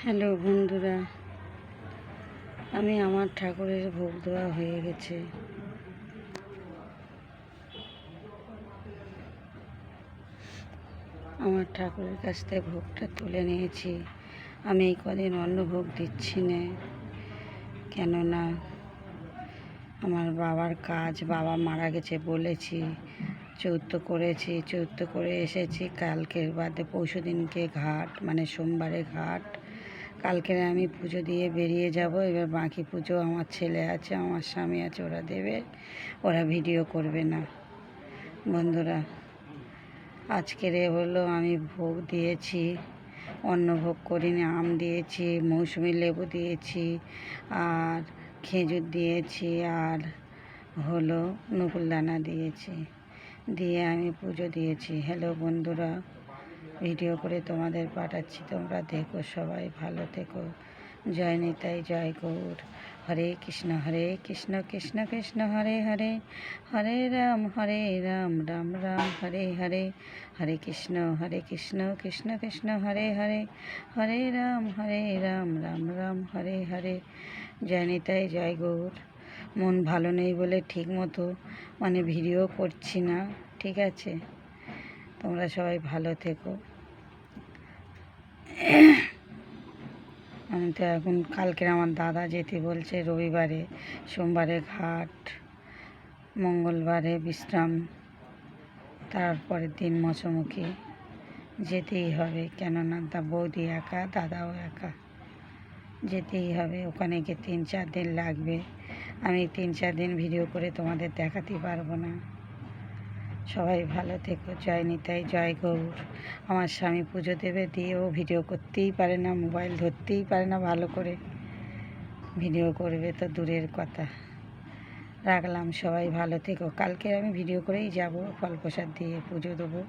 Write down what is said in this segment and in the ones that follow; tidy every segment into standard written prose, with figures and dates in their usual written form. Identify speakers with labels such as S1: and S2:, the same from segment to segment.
S1: Hello বন্ধুরা, আমি আমার ঠাকুরের ভোগ দেওয়া হয়ে গেছে। আমার ঠাকুরের কাছ থেকে ভোগটা তুলে নিয়েছি। আমি এই কদিন অন্য ভোগ দিচ্ছি না, কেননা আমার বাবার কাজ, বাবা মারা গেছে বলেছি, চৌদ্দ করেছি, চৌদ্দ করে এসেছি। কালকের বাদে পরশু দিনকে ঘাট, মানে সোমবারে ঘাট। কালকে আমি পুজো দিয়ে বেরিয়ে যাব। এবার বাকি পুজো আমার ছেলে আছে, আমার স্বামী আছে, ওরা দেবে, ওরা ভিডিও করবে না। বন্ধুরা, আজকের হলো আমি ভোগ দিয়েছি, অন্য ভোগ করিনি। আম দিয়েছি, মৌসুমি লেবু দিয়েছি, আর খেজুর দিয়েছি, আর হলো নকুলদানা দিয়েছি, দিয়ে আমি পুজো দিয়েছি। হ্যালো বন্ধুরা, ভিডিও করে তোমাদের পাঠাচ্ছি, তোমরা দেখো, সবাই ভালো থেকো। জয় নিতাই, জয় গৌর। হরে কৃষ্ণ কৃষ্ণ কৃষ্ণ হরে হরে, হরে রাম রাম রাম হরে হরে, হরে কৃষ্ণ কৃষ্ণ কৃষ্ণ হরে হরে, হরে রাম রাম রাম হরে হরে। জয় নিতাই, জয় গৌর। মন ভালো নেই বলে ঠিক মতো ভিডিও করছি না, ঠিক আছে? তোমরা সবাই ভালো থেকো। আমি তো এখন কালকের আমার দাদা যেতে বলছে, রবিবারে, সোমবারে ঘাট, মঙ্গলবারে বিশ্রাম, তারপরের দিন মচমুখী। যেতেই হবে, কেননা বৌদি একা, দাদাও একা, যেতেই হবে। ওখানে গিয়ে 3-4 দিন লাগবে। আমি 3-4 দিন ভিডিও করে তোমাদের দেখাতে পারবো না। সবাই ভালো থেকো। জয় নিতাই, জয় গৌর। আমার স্বামী পুজো দেবে, দিয়েও ভিডিও করতেই পারে না, মোবাইল ধরতেই পারে না ভালো করে। ভিডিও করবে তো দূরের কথা। রাখলাম, সবাই ভালো থেকো। কালকে আমি ভিডিও করেই যাব, ফল প্রসাদ দিয়ে পুজো দেবো।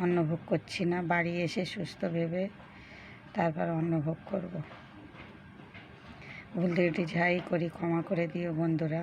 S1: অন্নভোগ করছি না, বাড়ি এসে সুস্থ ভেবে তারপর অন্নভোগ করব। ভুল ত্রুটি যাই করি ক্ষমা করে দিও বন্ধুরা।